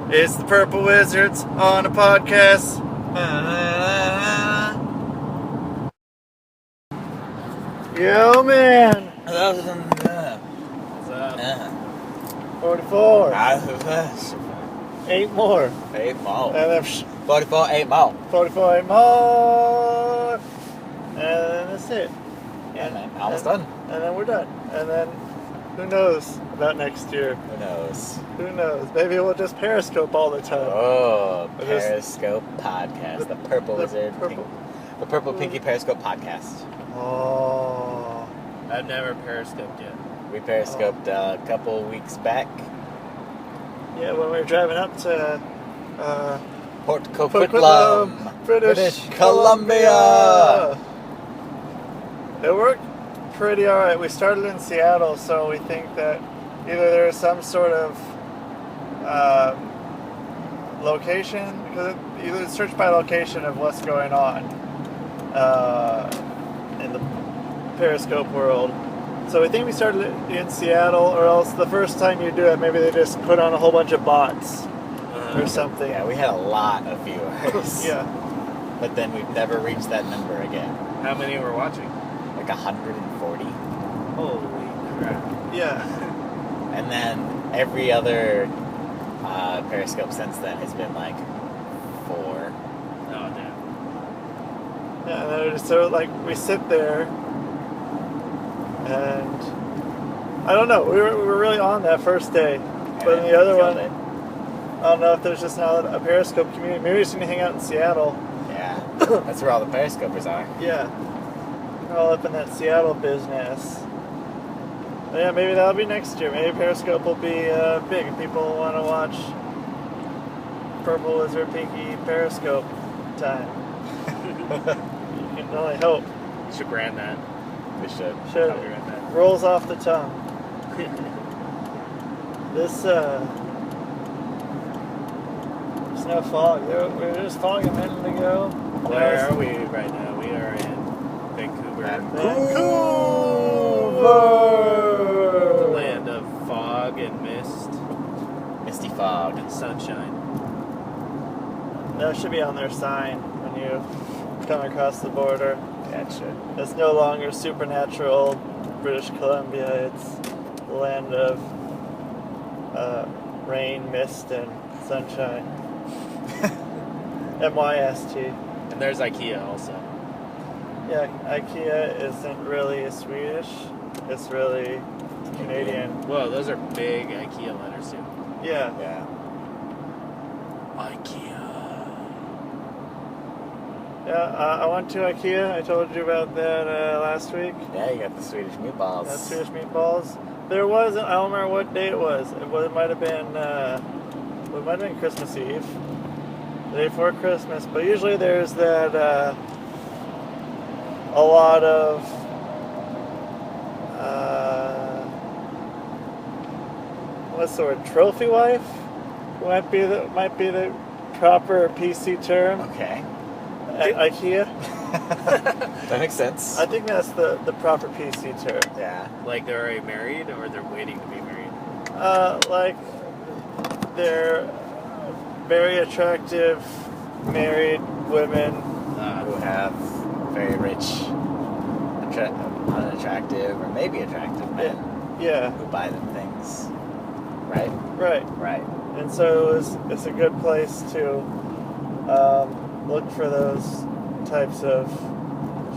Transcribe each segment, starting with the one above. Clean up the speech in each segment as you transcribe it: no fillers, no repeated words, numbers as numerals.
It's the Purple Wizards on a podcast. Yo, man. What's up? 44. 8 more. 8 more. And then 44, 8 more. 44, 8 more. And then that's it. Yeah, man. Almost done. And then we're done. And then who knows about next year? Who knows? Who knows? Maybe we'll just Periscope all the time. Oh, Periscope podcast. The Purple Wizard. The Purple Pinky Periscope podcast. Oh. I've never Periscoped yet. We Periscoped a couple weeks back. Yeah, when we were driving up to Port Coquitlam, British Columbia. It worked pretty alright. We started in Seattle, so we think that either there's some sort of location, because either search by location of what's going on in the Periscope world. So we think we started in Seattle, or else the first time you do it, maybe they just put on a whole bunch of bots or something. Yeah, we had a lot of viewers. Yeah. But then we've never reached that number again. How many were watching? Like 140. Holy crap. Yeah. And then every other Periscope since then has been like 4. Oh, damn. Yeah, and then so like we sit there, and I don't know. We were really on that first day, but in the other one, I don't know if there's just now a Periscope community. Maybe we just need to hang out in Seattle. Yeah, that's where all the Periscopers are. Yeah, we're all up in that Seattle business. But yeah, maybe that'll be next year. Maybe Periscope will be big, and people will want to watch Purple Wizard Pinky Periscope time. You can only hope. You should brand that. We should. Copyright that. Rolls off the tongue. There's no fog. We were just fog a minute ago. Where are we right now? We are in Vancouver. The land of fog and mist. Misty fog. And sunshine. That should be on their sign when you come across the border. Yeah, it should. It's no longer supernatural British Columbia. It's the land of rain, mist, and sunshine. MYST. And there's IKEA also. Yeah, IKEA isn't really Swedish. It's really Canadian. Whoa, those are big IKEA letters too. Yeah. Yeah. IKEA. Yeah, I went to IKEA. I told you about that last week. Yeah, you got the Swedish meatballs. That's Swedish meatballs. There was, I don't remember what day it was. It might have been Christmas Eve, the day before Christmas. But usually there's that a lot of what's the word? Trophy wife might be the proper PC term. Okay. At IKEA. That makes sense. I think that's the proper PC term. Yeah. Like they're already married or they're waiting to be married? Like they're very attractive married women Who have very rich, unattractive, or maybe attractive men. Yeah. Who buy them things. Right? Right. Right. And so it's a good place to look for those types of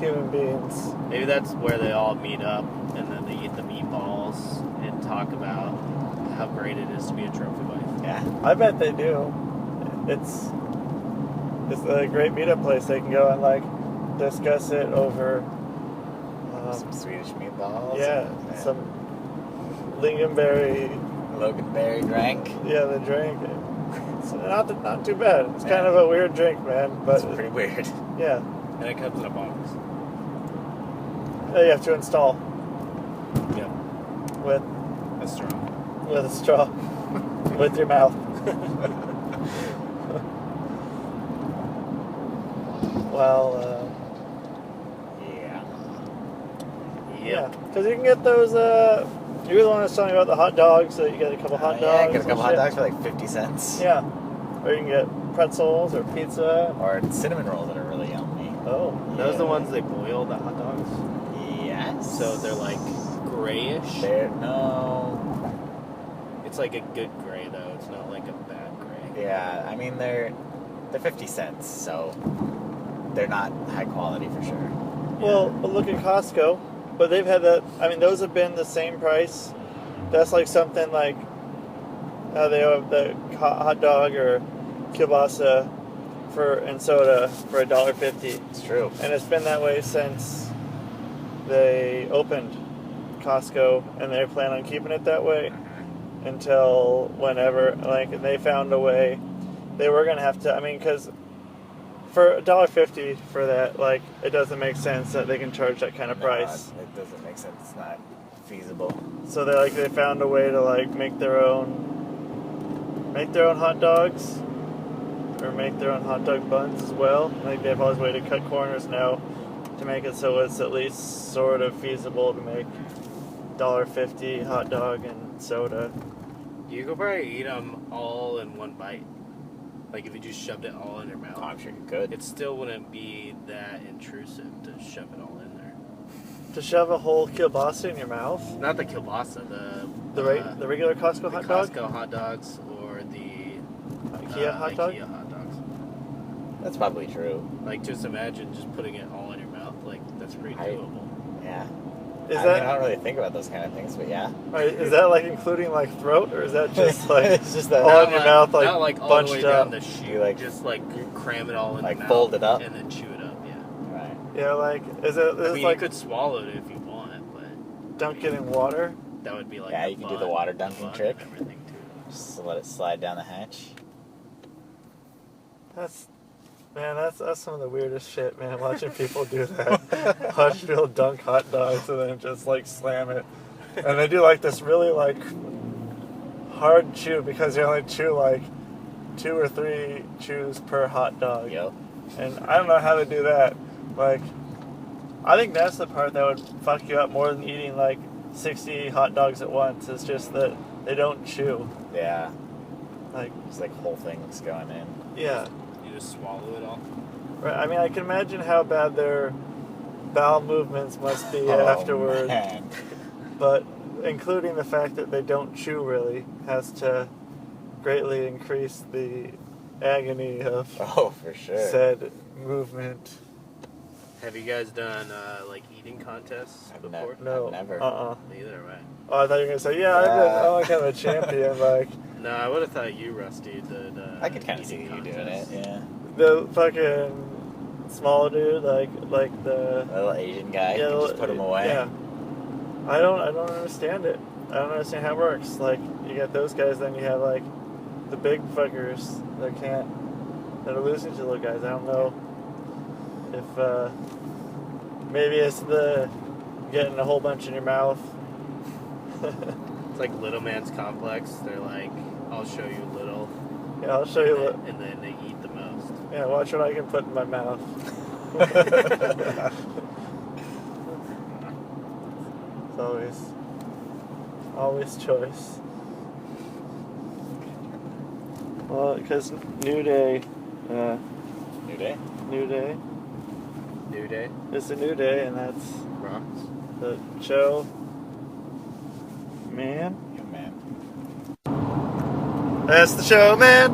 human beings. Maybe that's where they all meet up and then they eat the meatballs and talk about how great it is to be a trophy wife. Yeah. I bet they do. It's a great meetup place. They can go and like discuss it over Some Swedish meatballs. yeah, and some lingonberry. Loganberry drink. Yeah, the drink. It's not too bad. It's kind of a weird drink, man. But It's pretty weird. yeah, And it comes in a box. you have to install Yep. with A straw. a straw with your mouth. Well, Yeah. yeah, because you can get those You were the one that was telling me about the hot dogs. So you get a couple hot dogs. Yeah, get a couple hot shit. dogs for like 50 cents. Yeah. Or you can get pretzels or pizza. Or cinnamon rolls that are really yummy. Oh. Those Yeah. the ones they boil, the hot dogs? Yes. So they're like grayish? No. It's like a good gray though. It's not like a bad gray. Yeah, I mean they're 50 cents, so they're not high quality for sure. Well, but look at Costco. But they've had that. I mean, those have been the same price. That's like something like they have the hot dog or kielbasa and soda for $1.50. It's true. And it's been that way since they opened Costco, and they plan on keeping it that way until whenever. Like they found a way, they were gonna have to. I mean, because for $1.50 for that, like it doesn't make sense that they can charge that kind of price. It doesn't make sense. It's not feasible. So they found a way to like make their own hot dogs, or make their own hot dog buns as well. I think they have all this way to cut corners now to make it so it's at least sort of feasible to make $1.50 hot dog and soda. You could probably eat them all in one bite. Like if you just shoved it all in your mouth. Oh, I'm sure you could. It still wouldn't be that intrusive to shove it all in there. To shove a whole kielbasa in your mouth? Not the kielbasa, The regular Costco hot dog? Costco hot dogs or the IKEA hot dog? IKEA hot dogs. That's probably true. Like just imagine just putting it all in your mouth. Like that's pretty doable. Yeah. Is I that mean, I don't really think about those kind of things, but yeah. is that like including like throat, or is that just like It's just that all in your mouth, like not like all bunched the way down up? the chute. You, like, just like cram it all in like, your mouth, fold it up? and then chew it up. Yeah. Right. Yeah, like is it? I Is mean, like you could swallow it if you want, but dunk it in water? that would be like Yeah, you can do the water dunking trick. and everything too. Just let it slide down the hatch. That's some of the weirdest shit, man. Watching people do that, watching people dunk hot dogs and then just like slam it, and they do like this really like hard chew because they only chew like 2 or 3 chews per hot dog. Yep. And I don't know how they do that. Like, I think that's the part that would fuck you up more than eating like 60 hot dogs at once. It's just that they don't chew. Yeah. Like, Just like whole things going in. yeah. You just swallow it all. Right. I mean, I can imagine how bad their bowel movements must be afterward. Man. But including the fact that they don't chew really has to greatly increase the agony of Oh, for sure. said movement. Have you guys done like eating contests I've before? No. I've never. Neither, right? Oh, I thought you were gonna say, yeah, I'm like kind of a champion. Like No, I would have thought you, Rusty, did. I could kind of see eating you doing it, contests. yeah. the fucking small dude, like the Little Asian guy, you just put him away. Yeah. I don't understand it. I don't understand how it works. Like you get those guys, then you have like the big fuckers that are losing to the little guys. I don't know if maybe it's the getting a whole bunch in your mouth. It's like Little Man's Complex. They're like, I'll show you little. Yeah, I'll show you. And then they eat the most. Yeah, watch what I can put in my mouth. It's always choice. Well, because New Day. New day? New Day. New Day. It's a new day, and that's Rocks. the show. Man. You man. That's the show, man.